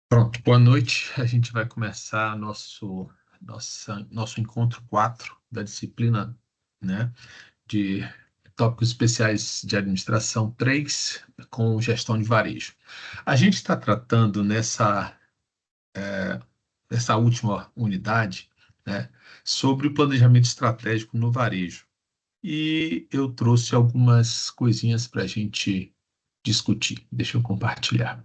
Pronto, boa noite. A gente vai começar nosso encontro 4 da disciplina, né, de tópicos especiais de administração 3 com gestão de varejo. A gente está tratando nessa última unidade, né, sobre o planejamento estratégico no varejo. E eu trouxe algumas coisinhas para a gente discutir. Deixa eu compartilhar.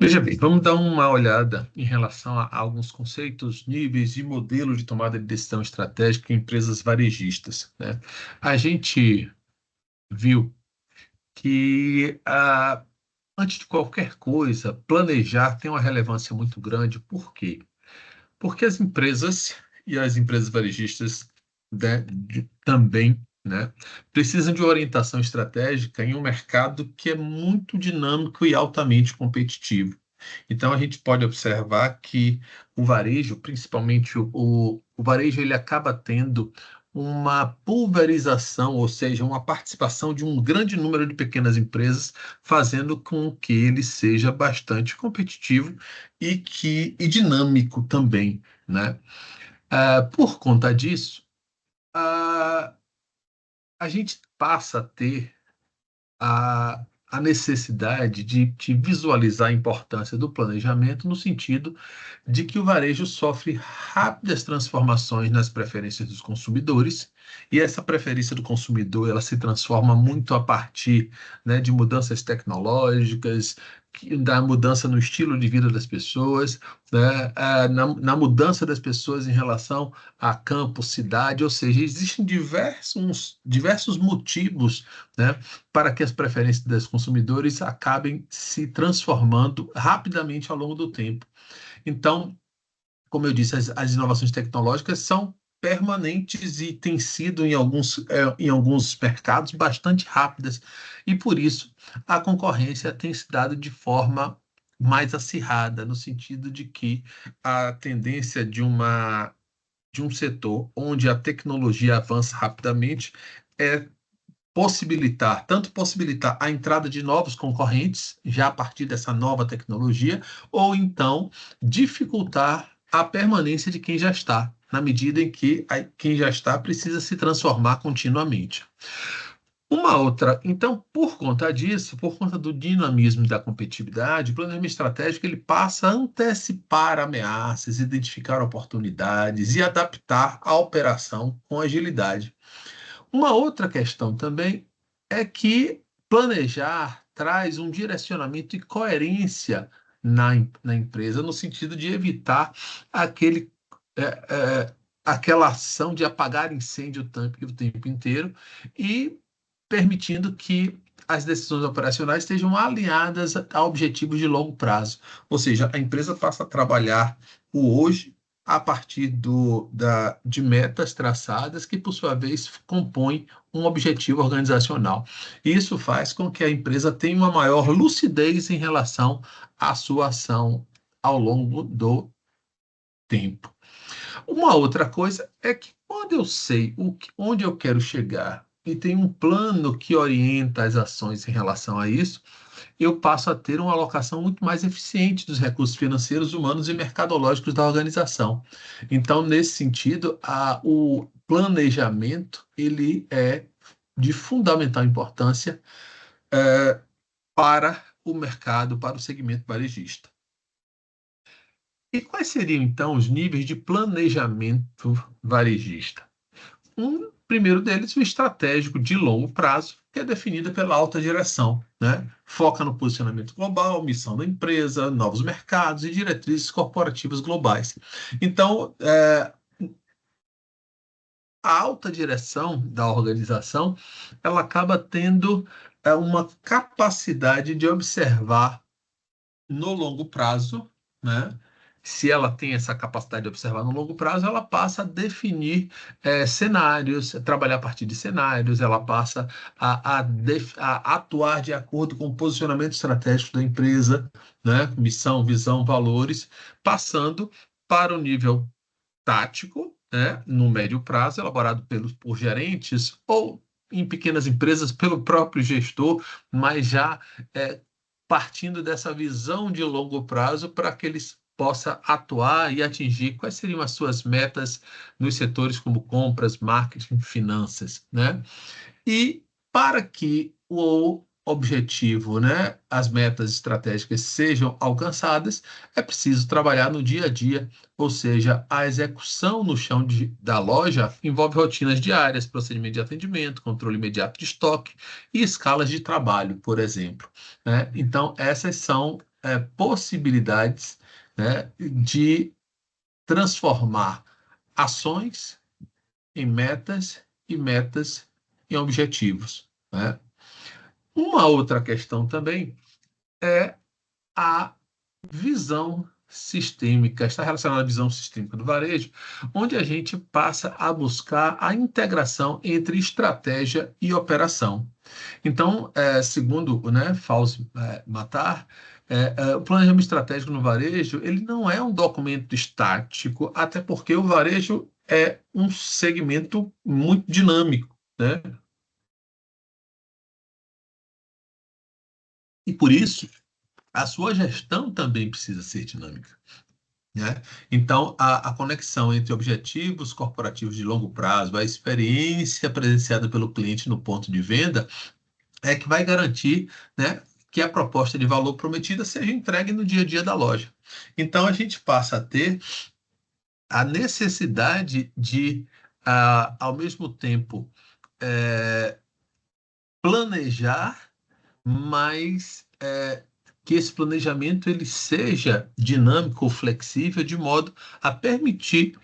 Veja bem, vamos dar uma olhada em relação a alguns conceitos, níveis e modelos de tomada de decisão estratégica em empresas varejistas, né? A gente viu que, antes de qualquer coisa, planejar tem uma relevância muito grande. Por quê? Porque as empresas e as empresas varejistas, né, também, né, precisam de orientação estratégica em um mercado que é muito dinâmico e altamente competitivo. Então, a gente pode observar que o varejo, principalmente o varejo, ele acaba tendo uma pulverização, ou seja, uma participação de um grande número de pequenas empresas, fazendo com que ele seja bastante competitivo e dinâmico também, né? Por conta disso, ah, a gente passa a ter a necessidade de visualizar a importância do planejamento no sentido de que o varejo sofre rápidas transformações nas preferências dos consumidores, e essa preferência do consumidor ela se transforma muito a partir, né, de mudanças tecnológicas, da mudança no estilo de vida das pessoas, né, na mudança das pessoas em relação a campo, cidade, ou seja, existem diversos motivos, né, para que as preferências dos consumidores acabem se transformando rapidamente ao longo do tempo. Então, como eu disse, as inovações tecnológicas são permanentes e têm sido em alguns mercados bastante rápidas, e por isso a concorrência tem se dado de forma mais acirrada, no sentido de que a tendência de um setor onde a tecnologia avança rapidamente é tanto possibilitar a entrada de novos concorrentes, já a partir dessa nova tecnologia, ou então dificultar a permanência de quem já está, na medida em que quem já está precisa se transformar continuamente. Uma outra, então, por conta disso, por conta do dinamismo e da competitividade, o planejamento estratégico ele passa a antecipar ameaças, identificar oportunidades e adaptar a operação com agilidade. Uma outra questão também é que planejar traz um direcionamento e coerência na empresa, no sentido de evitar aquele, é, aquela ação de apagar incêndio o tempo inteiro e permitindo que as decisões operacionais estejam alinhadas a objetivos de longo prazo. Ou seja, a empresa passa a trabalhar o hoje a partir de metas traçadas que, por sua vez, compõem um objetivo organizacional. Isso faz com que a empresa tenha uma maior lucidez em relação à sua ação ao longo do tempo. Uma outra coisa é que quando eu sei onde eu quero chegar e tenho um plano que orienta as ações em relação a isso, eu passo a ter uma alocação muito mais eficiente dos recursos financeiros, humanos e mercadológicos da organização. Então, nesse sentido, o planejamento ele é de fundamental importância para o mercado, para o segmento varejista. E quais seriam, então, os níveis de planejamento varejista? Um primeiro deles, o estratégico de longo prazo, que é definido pela alta direção, né? Foca no posicionamento global, missão da empresa, novos mercados e diretrizes corporativas globais. Então, a alta direção da organização, ela acaba tendo uma capacidade de observar no longo prazo, né? se ela tem essa capacidade de observar no longo prazo, ela passa a definir cenários, trabalhar a partir de cenários, ela passa a atuar de acordo com o posicionamento estratégico da empresa, né? Missão, visão, valores, passando para o nível tático, né? No médio prazo, elaborado por gerentes ou em pequenas empresas pelo próprio gestor, mas já é, partindo dessa visão de longo prazo para que eles possa atuar e atingir quais seriam as suas metas nos setores como compras, marketing, finanças, né? E para que o objetivo, né, as metas estratégicas sejam alcançadas, é preciso trabalhar no dia a dia, ou seja, a execução no chão da loja envolve rotinas diárias, procedimento de atendimento, controle imediato de estoque e escalas de trabalho, por exemplo, né? Então, essas são possibilidades, né, de transformar ações em metas e metas em objetivos, né? Uma outra questão também é a visão sistêmica, está relacionada à visão sistêmica do varejo, onde a gente passa a buscar a integração entre estratégia e operação. Então, segundo, né, Fauzi Matar, o planejamento estratégico no varejo ele não é um documento estático, até porque o varejo é um segmento muito dinâmico, né? E por isso a sua gestão também precisa ser dinâmica, né? Então, a conexão entre objetivos corporativos de longo prazo, a experiência presenciada pelo cliente no ponto de venda, é que vai garantir, né, que a proposta de valor prometida seja entregue no dia a dia da loja. Então, a gente passa a ter a necessidade de, ao mesmo tempo, planejar, mas que esse planejamento ele seja dinâmico ou flexível de modo a permitir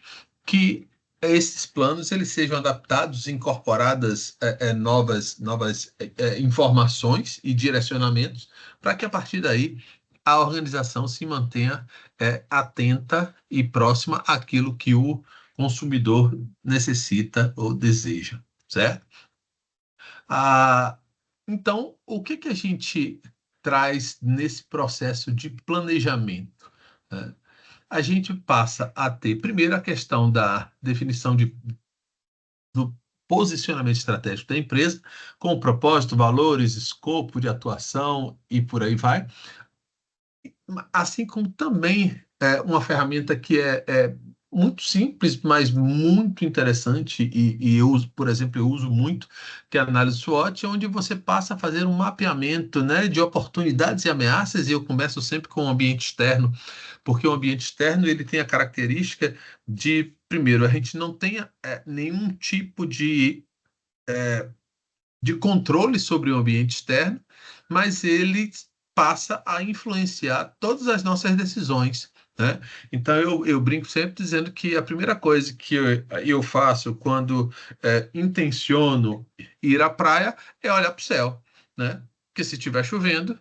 que esses planos eles sejam adaptados, incorporadas novas informações e direcionamentos para que a partir daí a organização se mantenha atenta e próxima àquilo que o consumidor necessita ou deseja, certo? Ah, então, o que que a gente traz nesse processo de planejamento, né? A gente passa a ter, primeiro, a questão da definição do posicionamento estratégico da empresa, com propósito, valores, escopo de atuação e por aí vai. Assim como também uma ferramenta que é muito simples, mas muito interessante, e eu uso, por exemplo, eu uso muito, que é a análise SWOT, onde você passa a fazer um mapeamento, né, de oportunidades e ameaças, e eu começo sempre com o ambiente externo, porque o ambiente externo ele tem a característica de, primeiro, a gente não tenha nenhum tipo de controle sobre o ambiente externo, mas ele passa a influenciar todas as nossas decisões, né? Então eu brinco sempre dizendo que a primeira coisa que eu faço quando intenciono ir à praia é olhar para o céu, né? Porque se estiver chovendo,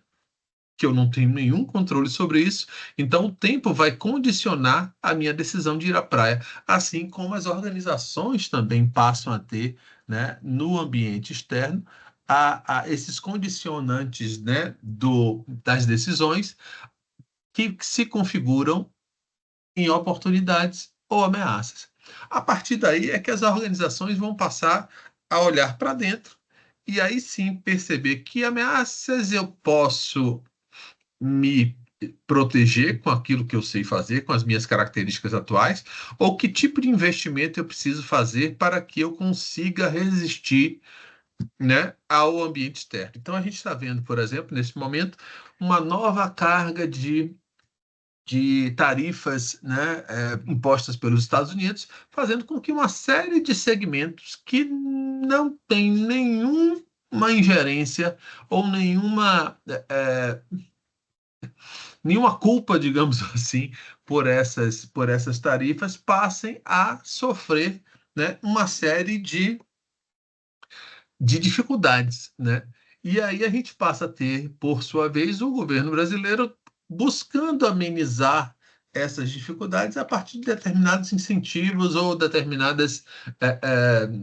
que eu não tenho nenhum controle sobre isso, então o tempo vai condicionar a minha decisão de ir à praia, assim como as organizações também passam a ter, né, no ambiente externo, a esses condicionantes, né, das decisões que se configuram em oportunidades ou ameaças. A partir daí é que as organizações vão passar a olhar para dentro e aí sim perceber que ameaças eu posso me proteger com aquilo que eu sei fazer, com as minhas características atuais, ou que tipo de investimento eu preciso fazer para que eu consiga resistir, né, ao ambiente externo. Então, a gente está vendo, por exemplo, nesse momento, uma nova carga de tarifas, né, impostas pelos Estados Unidos, fazendo com que uma série de segmentos que não tem nenhuma ingerência ou nenhuma culpa, digamos assim, por essas tarifas, passem a sofrer, né, uma série de dificuldades, né? E aí a gente passa a ter, por sua vez, o governo brasileiro buscando amenizar essas dificuldades a partir de determinados incentivos ou determinadas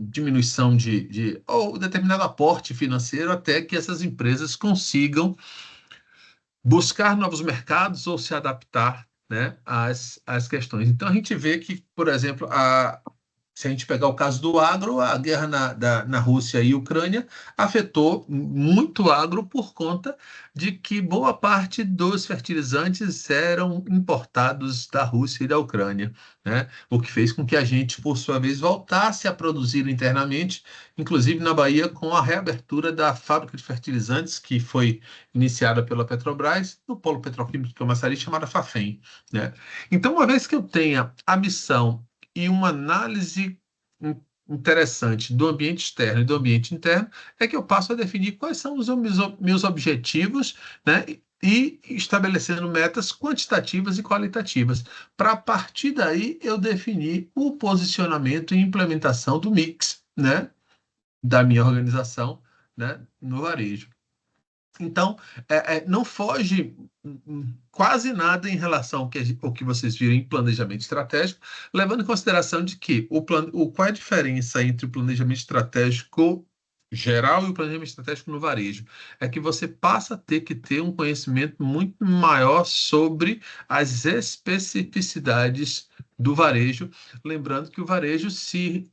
diminuição ou determinado aporte financeiro até que essas empresas consigam buscar novos mercados ou se adaptar, né, às questões. Então, a gente vê que, por exemplo, se a gente pegar o caso do agro, a guerra na Rússia e Ucrânia afetou muito o agro por conta de que boa parte dos fertilizantes eram importados da Rússia e da Ucrânia, né? O que fez com que a gente, por sua vez, voltasse a produzir internamente, inclusive na Bahia, com a reabertura da fábrica de fertilizantes, que foi iniciada pela Petrobras, no polo petroquímico de Camaçari, chamada Fafem, né? Então, uma vez que eu tenha a missão e uma análise interessante do ambiente externo e do ambiente interno, é que eu passo a definir quais são os meus objetivos, né? E estabelecendo metas quantitativas e qualitativas, para a partir daí eu definir o posicionamento e implementação do mix, né? Da minha organização, né? No varejo. Então, não foge quase nada em relação ao que vocês viram em planejamento estratégico, levando em consideração de que qual é a diferença entre o planejamento estratégico geral e o planejamento estratégico no varejo? É que você passa a ter que ter um conhecimento muito maior sobre as especificidades do varejo, lembrando que o varejo se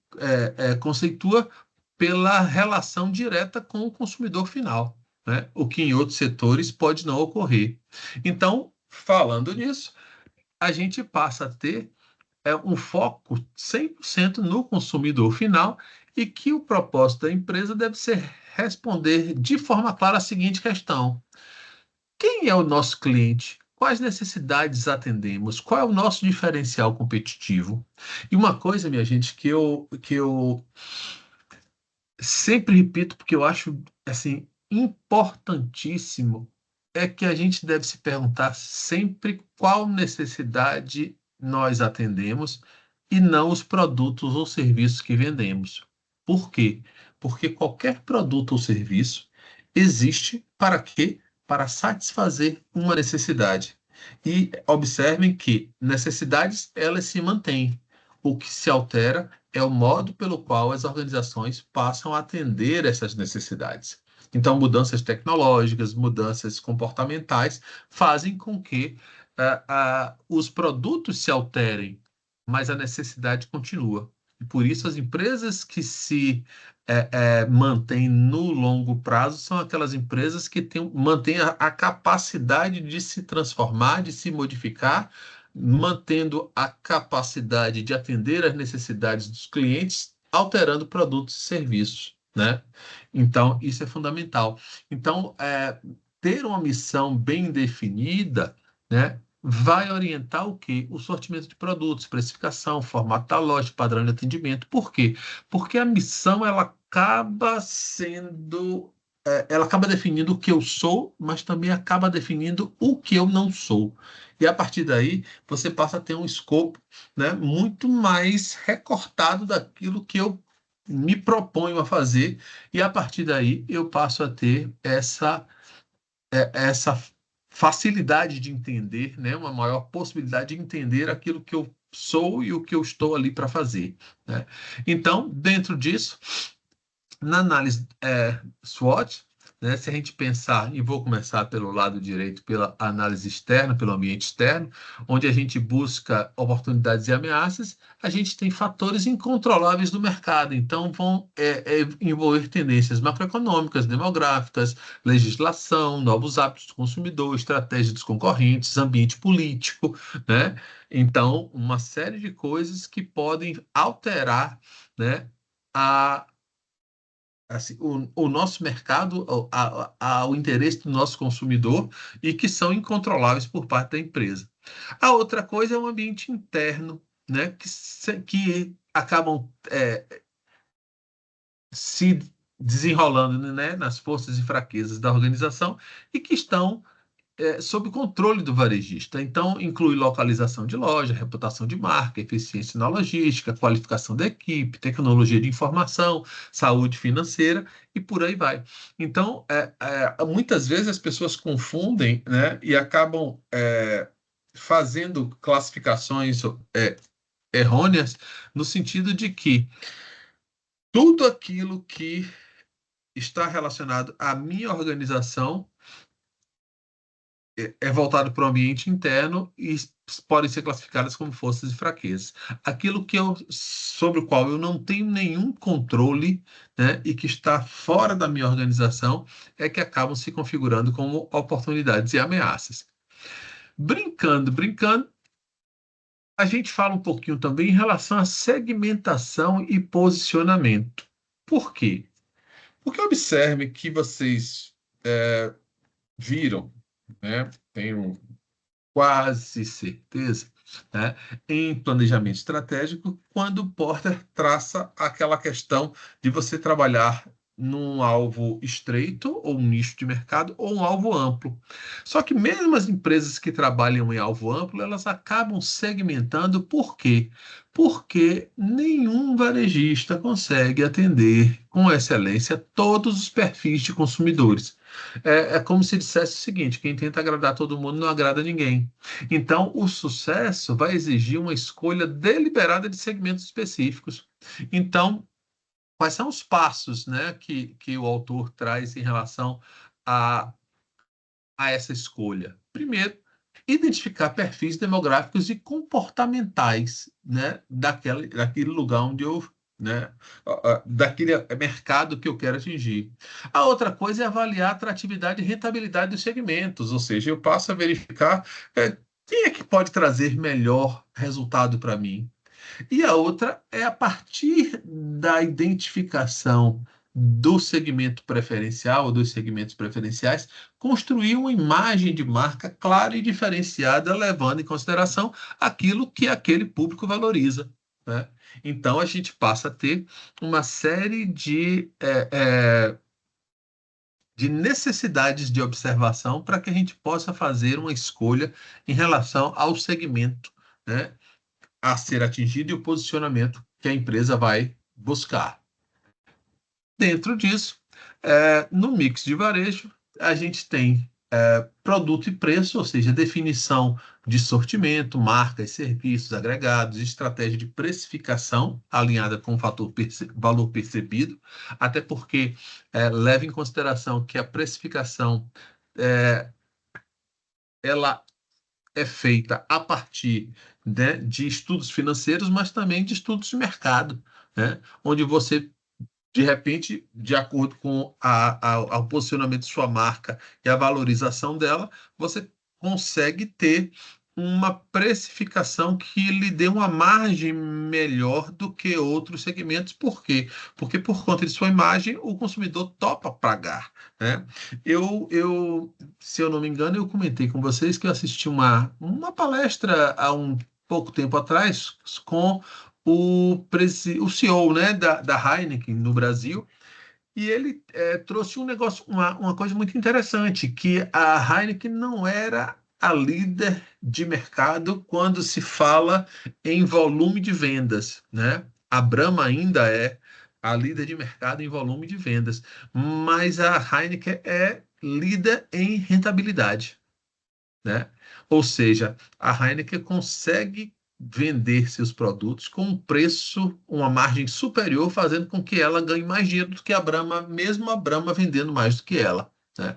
conceitua pela relação direta com o consumidor final, né? O que em outros setores pode não ocorrer. Então, falando nisso, a gente passa a ter um foco 100% no consumidor final e que o propósito da empresa deve ser responder de forma clara a seguinte questão: quem é o nosso cliente? Quais necessidades atendemos? Qual é o nosso diferencial competitivo? E uma coisa, minha gente, que eu sempre repito, porque eu acho assim importantíssimo, é que a gente deve se perguntar sempre qual necessidade nós atendemos e não os produtos ou serviços que vendemos. Por quê? Porque qualquer produto ou serviço existe para quê? Para satisfazer uma necessidade. E observem que necessidades elas se mantêm. O que se altera é o modo pelo qual as organizações passam a atender essas necessidades. Então, mudanças tecnológicas, mudanças comportamentais fazem com que os produtos se alterem, mas a necessidade continua. E por isso, as empresas que se mantêm no longo prazo são aquelas empresas que mantêm a capacidade de se transformar, de se modificar, mantendo a capacidade de atender às necessidades dos clientes, alterando produtos e serviços, né? Então, isso é fundamental. Então, ter uma missão bem definida, né, vai orientar o quê? O sortimento de produtos, precificação, formato da loja, padrão de atendimento. Por quê? Porque a missão, ela acaba definindo o que eu sou, mas também acaba definindo o que eu não sou. E a partir daí, você passa a ter um escopo, né, muito mais recortado daquilo que eu me proponho a fazer, e a partir daí eu passo a ter essa facilidade de entender, né, uma maior possibilidade de entender aquilo que eu sou e o que eu estou ali para fazer, né? Então, dentro disso, na análise SWOT, né, se a gente pensar, e vou começar pelo lado direito, pela análise externa, pelo ambiente externo, onde a gente busca oportunidades e ameaças, a gente tem fatores incontroláveis do mercado, então vão envolver tendências macroeconômicas, demográficas, legislação, novos hábitos do consumidor, estratégia dos concorrentes, ambiente político, né? Então, uma série de coisas que podem alterar, né, a assim, o nosso mercado, o interesse do nosso consumidor e que são incontroláveis por parte da empresa. A outra coisa é o ambiente interno, né, que acabam se desenrolando, né, nas forças e fraquezas da organização e que estão sob controle do varejista. Então, inclui localização de loja, reputação de marca, eficiência na logística, qualificação da equipe, tecnologia de informação, saúde financeira e por aí vai. Então, muitas vezes as pessoas confundem, né, e acabam fazendo classificações errôneas, no sentido de que tudo aquilo que está relacionado à minha organização é voltado para o ambiente interno e podem ser classificadas como forças e fraquezas. Aquilo sobre o qual eu não tenho nenhum controle, né, e que está fora da minha organização, é que acabam se configurando como oportunidades e ameaças. Brincando, brincando, a gente fala um pouquinho também em relação à segmentação e posicionamento. Por quê? Porque observe que vocês viram, né? Tenho quase certeza, né? Em planejamento estratégico, quando o Porter traça aquela questão de você trabalhar num alvo estreito, ou um nicho de mercado, ou um alvo amplo. Só que mesmo as empresas que trabalham em alvo amplo, elas acabam segmentando, por quê? Porque nenhum varejista consegue atender com excelência todos os perfis de consumidores. É como se dissesse o seguinte: quem tenta agradar todo mundo não agrada ninguém. Então, o sucesso vai exigir uma escolha deliberada de segmentos específicos. Então, quais são os passos, né, que o autor traz em relação a, a essa escolha? Primeiro, identificar perfis demográficos e comportamentais, né, daquele lugar onde eu, né, daquele mercado que eu quero atingir. A outra coisa é avaliar a atratividade e rentabilidade dos segmentos, ou seja, eu passo a verificar quem é que pode trazer melhor resultado para mim. E a outra é a partir da identificação do segmento preferencial ou dos segmentos preferenciais, construir uma imagem de marca clara e diferenciada, levando em consideração aquilo que aquele público valoriza, né? Então a gente passa a ter uma série de necessidades de observação para que a gente possa fazer uma escolha em relação ao segmento, né, a ser atingido e o posicionamento que a empresa vai buscar. Dentro disso, no mix de varejo, a gente tem produto e preço, ou seja, definição de sortimento, marcas, serviços agregados, estratégia de precificação alinhada com o fator valor percebido, até porque leva em consideração que a precificação é, ela é feita a partir, né, de estudos financeiros, mas também de estudos de mercado, né, onde você, de repente, de acordo com o posicionamento de sua marca e a valorização dela, você consegue ter uma precificação que lhe dê uma margem melhor do que outros segmentos. Por quê? Porque por conta de sua imagem, o consumidor topa pagar, né? Se eu não me engano, eu comentei com vocês que eu assisti uma palestra há um pouco tempo atrás com o CEO, né, da Heineken no Brasil, e ele trouxe um negócio, uma coisa muito interessante, que a Heineken não era a líder de mercado quando se fala em volume de vendas, né? A Brahma ainda é a líder de mercado em volume de vendas, mas a Heineken é líder em rentabilidade, né? Ou seja, a Heineken consegue vender seus produtos com um preço, uma margem superior, fazendo com que ela ganhe mais dinheiro do que a Brahma, mesmo a Brahma vendendo mais do que ela, né?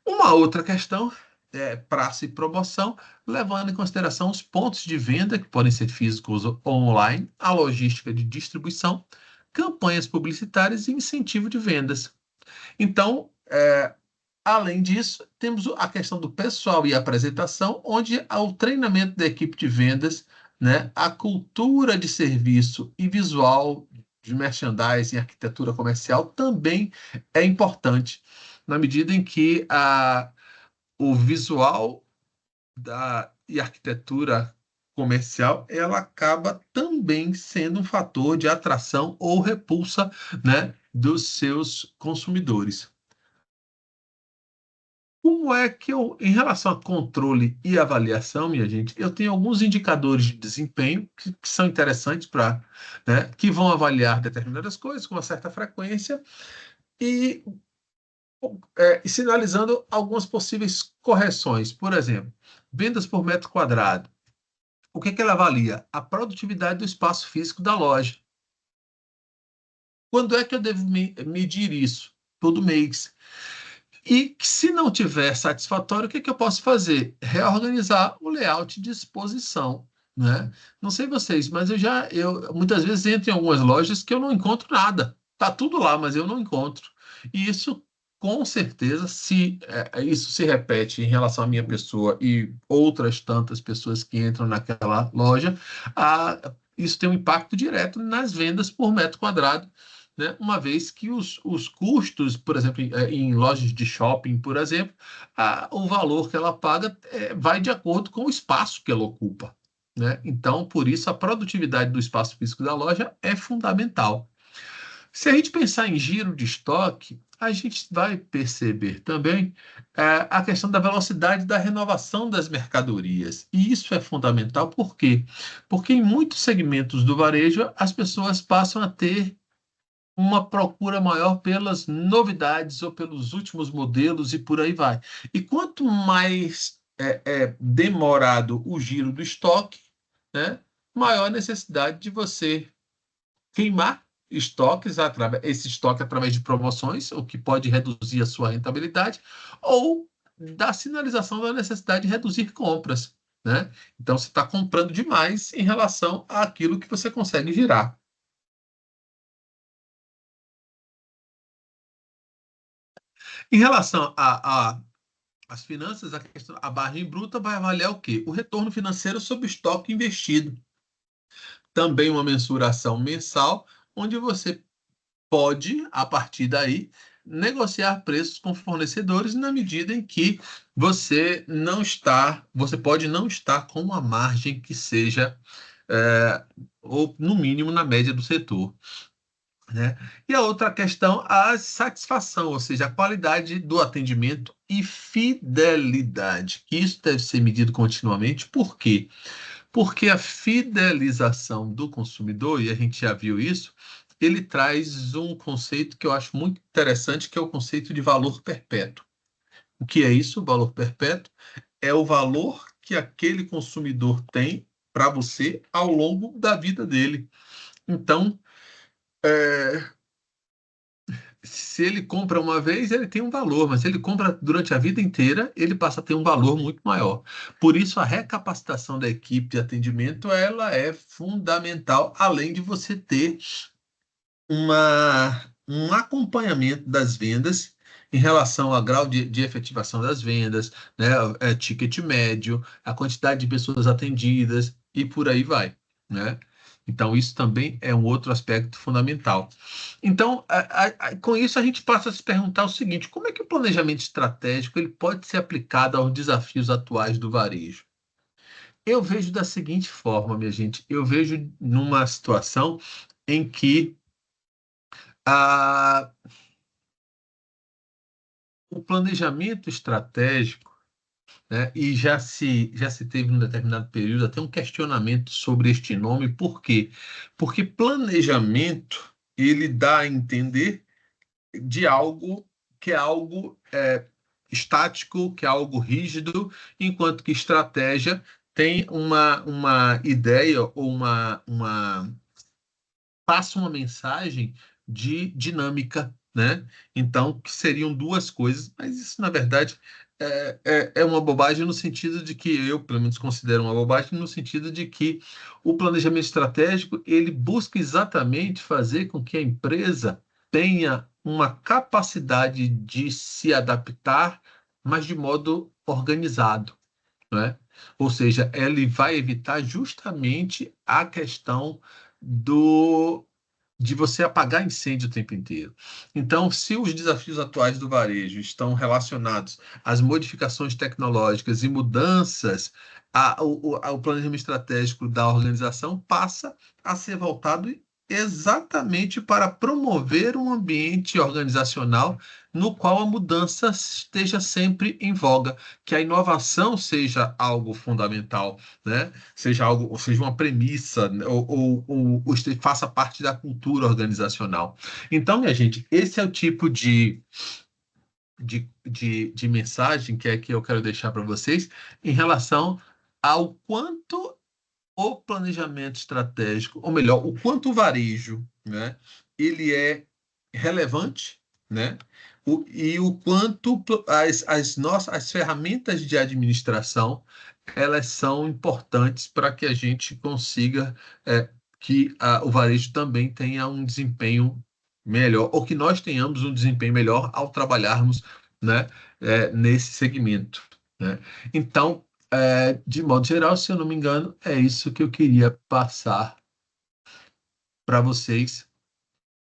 Uma outra questão é praça e promoção, levando em consideração os pontos de venda, que podem ser físicos ou online, a logística de distribuição, campanhas publicitárias e incentivo de vendas. Então, além disso, temos a questão do pessoal e apresentação, onde há o treinamento da equipe de vendas, né, a cultura de serviço e visual de merchandising e arquitetura comercial também é importante, na medida em que o visual e arquitetura comercial ela acaba também sendo um fator de atração ou repulsa, né, dos seus consumidores. Como é que eu, em relação a controle e avaliação, minha gente, eu tenho alguns indicadores de desempenho que são interessantes para, né, que vão avaliar determinadas coisas com uma certa frequência e, e sinalizando algumas possíveis correções. Por exemplo, Vendas por metro quadrado. O que ela avalia? A produtividade do espaço físico da loja. Quando é que eu devo medir isso? Todo mês. E se não tiver satisfatório, o que eu posso fazer? Reorganizar o layout de exposição, né? Não sei vocês, mas eu muitas vezes entro em algumas lojas que eu não encontro nada. Tá tudo lá, mas eu não encontro. E isso, com certeza, se isso se repete em relação à minha pessoa e outras tantas pessoas que entram naquela loja, isso tem um impacto direto nas vendas por metro quadrado, né? Uma vez que os custos, por exemplo, em lojas de shopping, por exemplo, o valor que ela paga vai de acordo com o espaço que ela ocupa, né? Então, por isso, a produtividade do espaço físico da loja é fundamental. Se a gente pensar em giro de estoque, a gente vai perceber também a questão da velocidade da renovação das mercadorias. E isso é fundamental, por quê? Porque em muitos segmentos do varejo, as pessoas passam a ter uma procura maior pelas novidades ou pelos últimos modelos e por aí vai. E quanto mais demorado o giro do estoque, né, maior a necessidade de você queimar estoques, esse estoque através de promoções, o que pode reduzir a sua rentabilidade, ou da sinalização da necessidade de reduzir compras, né? Então, você está comprando demais em relação àquilo que você consegue girar. Em relação às finanças, a margem bruta vai avaliar o quê? O retorno financeiro sobre o estoque investido. Também uma mensuração mensal, onde você pode, a partir daí, negociar preços com fornecedores na medida em que você pode não estar com uma margem que seja, ou no mínimo na média do setor, né? E a outra questão, a satisfação, ou seja, a qualidade do atendimento e fidelidade, que isso deve ser medido continuamente. Por quê? Porque a fidelização do consumidor, e a gente já viu isso, ele traz um conceito que eu acho muito interessante, que é o conceito de valor perpétuo. O que é isso? O valor perpétuo é o valor que aquele consumidor tem para você ao longo da vida dele. Então, é, se ele compra uma vez, ele tem um valor, mas se ele compra durante a vida inteira, ele passa a ter um valor muito maior. Por isso, a recapacitação da equipe de atendimento, ela é fundamental, além de você ter um acompanhamento das vendas em relação ao grau de efetivação das vendas, né, ticket médio, a quantidade de pessoas atendidas e por aí vai, né? Então, isso também é um outro aspecto fundamental. Então, com isso, a gente passa a se perguntar o seguinte: como é que o planejamento estratégico ele pode ser aplicado aos desafios atuais do varejo? Eu vejo da seguinte forma, minha gente: eu vejo numa situação em que a, o planejamento estratégico, né, e já se teve um determinado período até um questionamento sobre este nome, por quê? Porque planejamento ele dá a entender de algo que é algo estático, que é algo rígido, enquanto que estratégia tem uma ideia ou passa uma mensagem de dinâmica, né? Então, que seriam duas coisas, mas isso, na verdade, é uma bobagem no sentido de que eu, pelo menos, considero uma bobagem no sentido de que o planejamento estratégico, ele busca exatamente fazer com que a empresa tenha uma capacidade de se adaptar, mas de modo organizado, né? Ou seja, ele vai evitar justamente a questão do de você apagar incêndio o tempo inteiro. Então, se os desafios atuais do varejo estão relacionados às modificações tecnológicas e mudanças, ao planejamento estratégico da organização passa a ser voltado exatamente para promover um ambiente organizacional no qual a mudança esteja sempre em voga, que a inovação seja algo fundamental, né? Seja algo, ou seja uma premissa, né? Ou faça parte da cultura organizacional. Então, minha gente, esse é o tipo de mensagem que é que eu quero deixar para vocês em relação ao quanto o planejamento estratégico, ou melhor, o quanto o varejo, né, ele é relevante, né, e o quanto as ferramentas de administração elas são importantes para que a gente consiga que o varejo também tenha um desempenho melhor, ou que nós tenhamos um desempenho melhor ao trabalharmos, né, nesse segmento, né? Então, de modo geral, se eu não me engano, é isso que eu queria passar para vocês,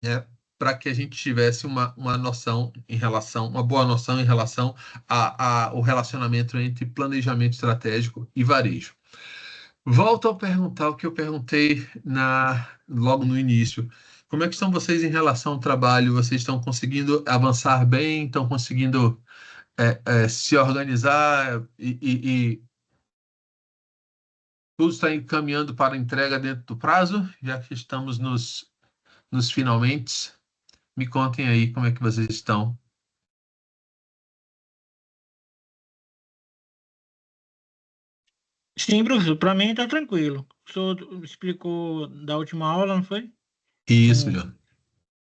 né, para que a gente tivesse uma noção em relação, uma boa noção em relação ao relacionamento entre planejamento estratégico e varejo. Volto a perguntar o que eu perguntei logo no início. Como é que estão vocês em relação ao trabalho? Vocês estão conseguindo avançar bem? Estão conseguindo se organizar e tudo está encaminhando para entrega dentro do prazo, já que estamos nos finalmente. Me contem aí como é que vocês estão. Sim, professor, para mim tá tranquilo. O senhor explicou da última aula, não foi? Isso, Então, Leandro.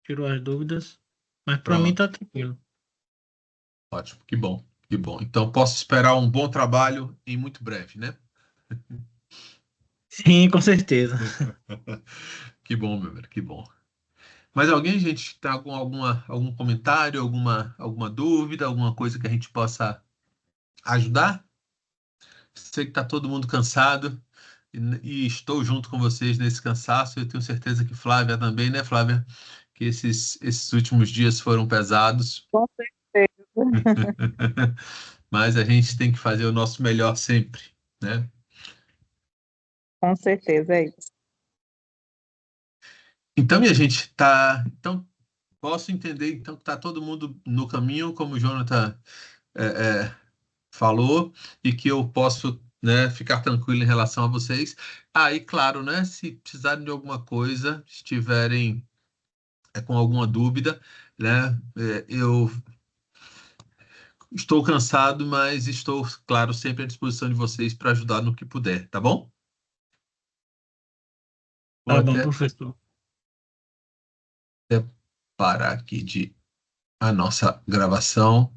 tirou as dúvidas, mas para mim Pronto, tá tranquilo. ótimo, que bom, que bom. Então posso esperar um bom trabalho em muito breve, né? Sim, com certeza. Que bom, meu velho, que bom. Mas alguém, gente, está com algum comentário, alguma dúvida, alguma coisa que a gente possa ajudar? Sei que está todo mundo cansado e estou junto com vocês nesse cansaço. Eu tenho certeza que Flávia também, né, Flávia? Que esses últimos dias foram pesados, Com certeza. mas a gente tem que fazer o nosso melhor sempre, né? Com certeza, é isso. Então, minha gente, tá. Então, posso entender então que está todo mundo no caminho, como o Jonathan é, é, falou, e que eu posso, né, ficar tranquilo em relação a vocês. E claro, né, se precisarem de alguma coisa, estiverem com alguma dúvida, né, eu estou cansado, mas estou, claro, sempre à disposição de vocês para ajudar no que puder, tá bom? Vou Tá bom, até professor. parar aqui a nossa gravação.